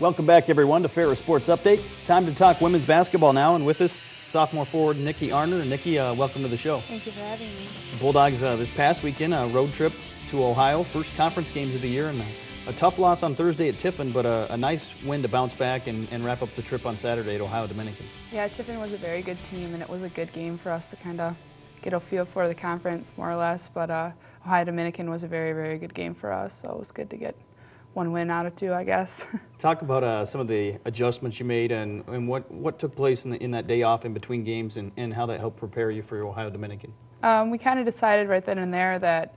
Welcome back, everyone, to Ferris Sports Update. Time to talk women's basketball now, and with us, sophomore forward Nikki Arner. Nikki, welcome to the show. Thank you for having me. Bulldogs this past weekend, a road trip to Ohio, first conference games of the year, and a tough loss on Thursday at Tiffin, but a nice win to bounce back and wrap up the trip on Saturday at Ohio Dominican. Yeah, Tiffin was a very good team, and it was a good game for us to kind of get a feel for the conference, more or less, but Ohio Dominican was a very, very good game for us, so it was good to get one win out of two, I guess. Talk about some of the adjustments you made and what took place in that day off in between games and how that helped prepare you for Ohio Dominican. We kind of decided right then and there that,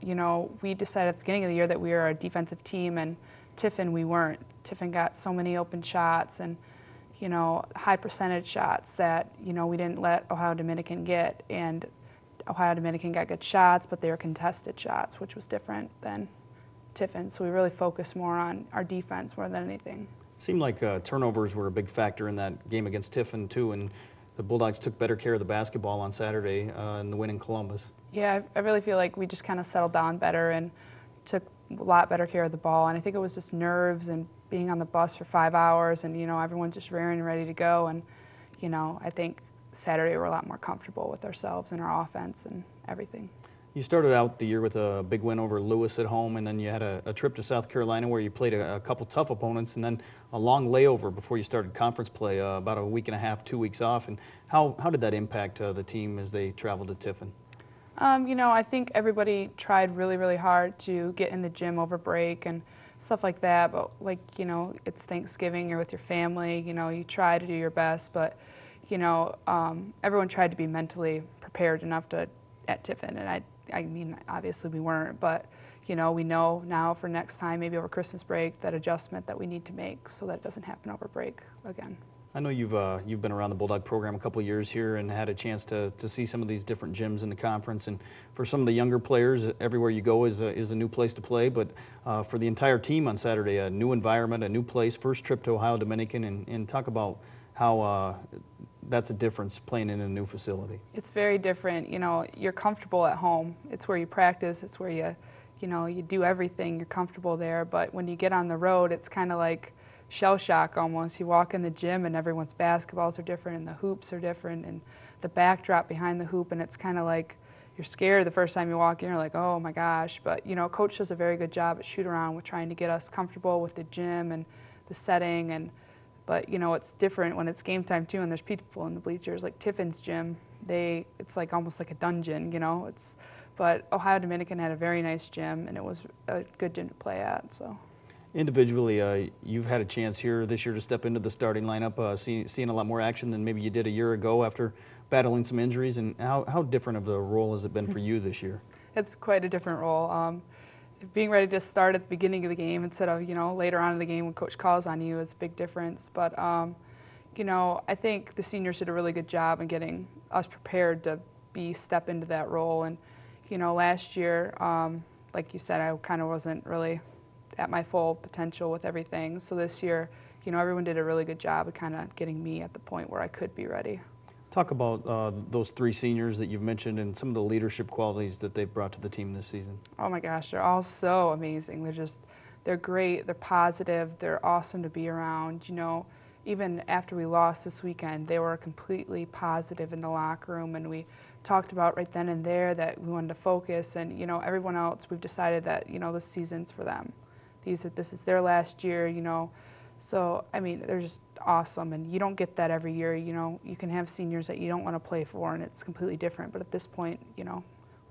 we decided at the beginning of the year that we were a defensive team, and Tiffin we weren't. Tiffin got so many open shots and, high percentage shots that, we didn't let Ohio Dominican get, and Ohio Dominican got good shots, but they were contested shots, which was different than Tiffin. So we really focused more on our defense more than anything. Seemed like turnovers were a big factor in that game against Tiffin too, and the Bulldogs took better care of the basketball on Saturday in the win in Columbus. Yeah, I really feel like we just kind of settled down better and took a lot better care of the ball. And I think it was just nerves and being on the bus for 5 hours and, everyone's just raring and ready to go. And, I think Saturday we were a lot more comfortable with ourselves and our offense and everything. You started out the year with a big win over Lewis at home, and then you had a trip to South Carolina where you played a couple tough opponents, and then a long layover before you started conference play, about a week and a half, 2 weeks off. And how did that impact the team as they traveled to Tiffin? I think everybody tried really, really hard to get in the gym over break and stuff like that, but it's Thanksgiving, you're with your family, you try to do your best, but, everyone tried to be mentally prepared enough at Tiffin, and I mean, obviously we weren't, but, we know now for next time, maybe over Christmas break, that adjustment that we need to make so that it doesn't happen over break again. I know you've been around the Bulldog program a couple of years here and had a chance to see some of these different gyms in the conference. And for some of the younger players, everywhere you go is a new place to play. But for the entire team on Saturday, a new environment, a new place, first trip to Ohio Dominican, and talk about how that's a difference playing in a new facility. It's very different. You're comfortable at home. It's where you practice. It's where you do everything. You're comfortable there. But when you get on the road, it's kind of like shell shock almost. You walk in the gym and everyone's basketballs are different and the hoops are different and the backdrop behind the hoop, and it's kind of like you're scared the first time you walk in. You're like, oh my gosh. But Coach does a very good job at shoot around with trying to get us comfortable with the gym and the setting. But it's different when it's game time too, and there's people in the bleachers. Like Tiffin's gym, it's like almost like a dungeon. But Ohio Dominican had a very nice gym, and it was a good gym to play at. So. Individually, you've had a chance here this year to step into the starting lineup, seeing a lot more action than maybe you did a year ago after battling some injuries. And how different of the role has it been for you this year? It's quite a different role. Being ready to start at the beginning of the game instead of later on in the game when Coach calls on you is a big difference. But I think the seniors did a really good job in getting us prepared to step into that role. And last year, like you said, I kind of wasn't really at my full potential with everything. So this year, everyone did a really good job of kind of getting me at the point where I could be ready. Talk about those three seniors that you've mentioned and some of the leadership qualities that they've brought to the team this season. Oh my gosh, they're all so amazing. They're great, they're positive, they're awesome to be around. Even after we lost this weekend, they were completely positive in the locker room, and we talked about right then and there that we wanted to focus, and everyone else, we've decided that this season's for them. This is their last year, so I mean, they're just awesome, and you don't get that every year. You can have seniors that you don't want to play for, and it's completely different, but at this point,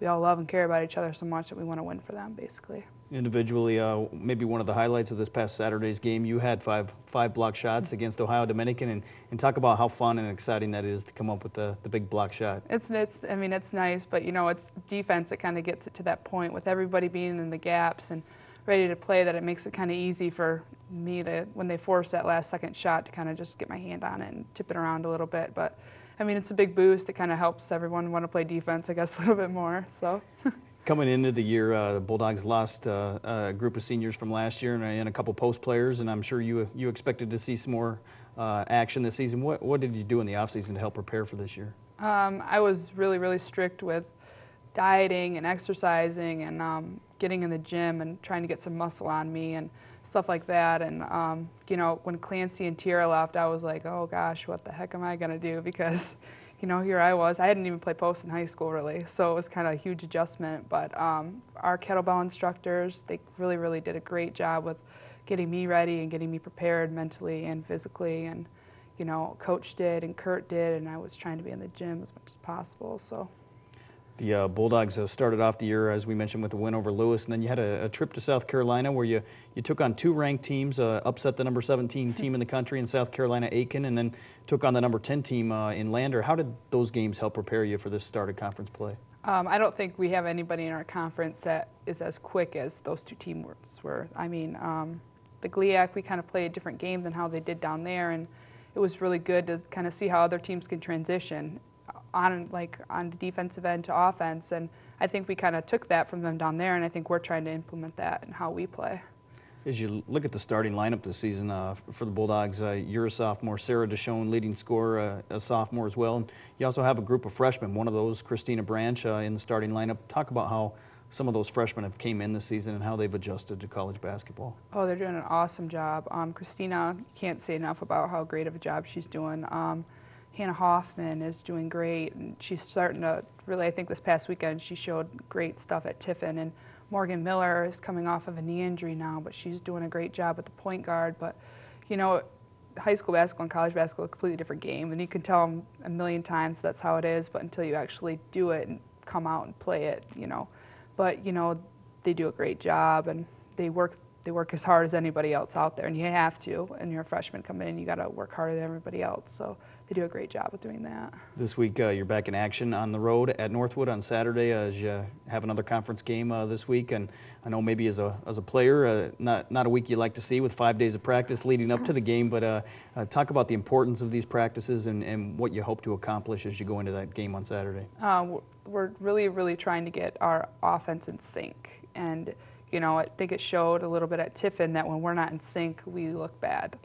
we all love and care about each other so much that we want to win for them, basically. Individually, maybe one of the highlights of this past Saturday's game, you had five block shots against Ohio Dominican, and talk about how fun and exciting that is to come up with the big block shot. It's nice, but it's defense that kind of gets it to that point with everybody being in the gaps and ready to play, that it makes it kind of easy for me to, when they force that last second shot, to kind of just get my hand on it and tip it around a little bit. But it's a big boost. It kind of helps everyone want to play defense, I guess, a little bit more. So. Coming into the year, the Bulldogs lost a group of seniors from last year and a couple post players, and I'm sure you expected to see some more action this season. What did you do in the offseason to help prepare for this year? I was really, really strict with dieting and exercising and getting in the gym and trying to get some muscle on me and stuff like that. And you know, when Clancy and Tiara left, I was like, oh gosh, what the heck am I gonna do? Because you know, here I was. I hadn't even played post in high school really, so it was kind of a huge adjustment. But our kettlebell instructors, they really did a great job with getting me ready and getting me prepared mentally and physically. And you know, Coach did and Kurt did, and I was trying to be in the gym as much as possible. So. The Bulldogs started off the year, as we mentioned, with a win over Lewis, and then you had a trip to South Carolina where you took on two ranked teams, upset the number 17 team in the country in South Carolina, Aiken, and then took on the number 10 team in Lander. How did those games help prepare you for this start of conference play? I don't think we have anybody in our conference that is as quick as those two teams were. I mean, the GLIAC, we kind of played a different game than how they did down there, and it was really good to kind of see how other teams can transition on the defensive end to offense, and I think we kind of took that from them down there, and I think we're trying to implement that in how we play. As you look at the starting lineup this season for the Bulldogs, you're a sophomore, Sarah Deshone, leading scorer, a sophomore as well, and you also have a group of freshmen, one of those, Christina Branch, in the starting lineup. Talk about how some of those freshmen have came in this season and how they've adjusted to college basketball. Oh, they're doing an awesome job. Christina, can't say enough about how great of a job she's doing. Hannah Hoffman is doing great, and she's starting to really, I think this past weekend she showed great stuff at Tiffin, and Morgan Miller is coming off of a knee injury now, but she's doing a great job at the point guard. But you know, high school basketball and college basketball is a completely different game, and you can tell them a million times that's how it is, but until you actually do it and come out and play it, you know. But you know, they do a great job, and they work as hard as anybody else out there, and you have to. And you're a freshman coming in, you got to work harder than everybody else. So they do a great job of doing that. This week, you're back in action on the road at Northwood on Saturday as you have another conference game this week. And I know maybe as a player, not a week you like to see with 5 days of practice leading up to the game, but talk about the importance of these practices and what you hope to accomplish as you go into that game on Saturday. We're really trying to get our offense in sync, and you know, I think it showed a little bit at Tiffin that when we're not in sync, we look bad.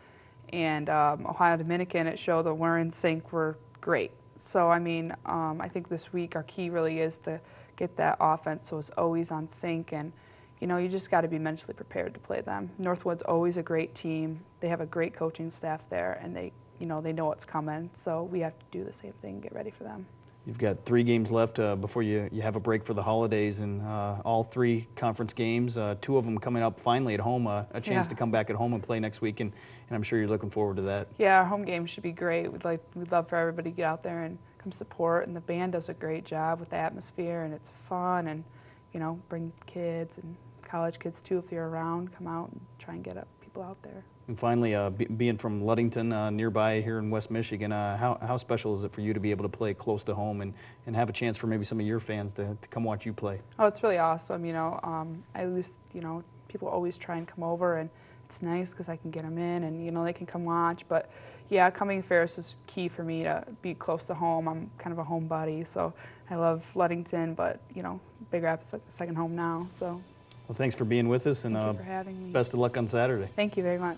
And Ohio Dominican, it showed that we're in sync, we're great. So, I mean, I think this week our key really is to get that offense so it's always on sync. And, you know, you just got to be mentally prepared to play them. Northwood's always a great team. They have a great coaching staff there, and they know what's coming. So we have to do the same thing, get ready for them. You've got 3 games left before you have a break for the holidays, and all 3 conference games, 2 of them coming up finally at home, a chance to come back at home and play next week, and I'm sure you're looking forward to that. Yeah, our home game should be great. We'd love for everybody to get out there and come support, and the band does a great job with the atmosphere, and it's fun, and you know, bring kids and college kids too if you're around, come out and try and get people out there. And finally, being from Ludington, nearby here in West Michigan, how special is it for you to be able to play close to home and have a chance for maybe some of your fans to come watch you play? Oh, it's really awesome. You know, at least, you know, people always try and come over, and it's nice because I can get them in and, you know, they can come watch. But, yeah, coming to Ferris is key for me to be close to home. I'm kind of a homebody, so I love Ludington, but, you know, Big Rapids is second home now, so. Well, thanks for being with us, and thank you for having me. Best of luck on Saturday. Thank you very much.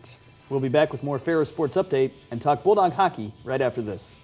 We'll be back with more Ferris Sports Update and talk Bulldog hockey right after this.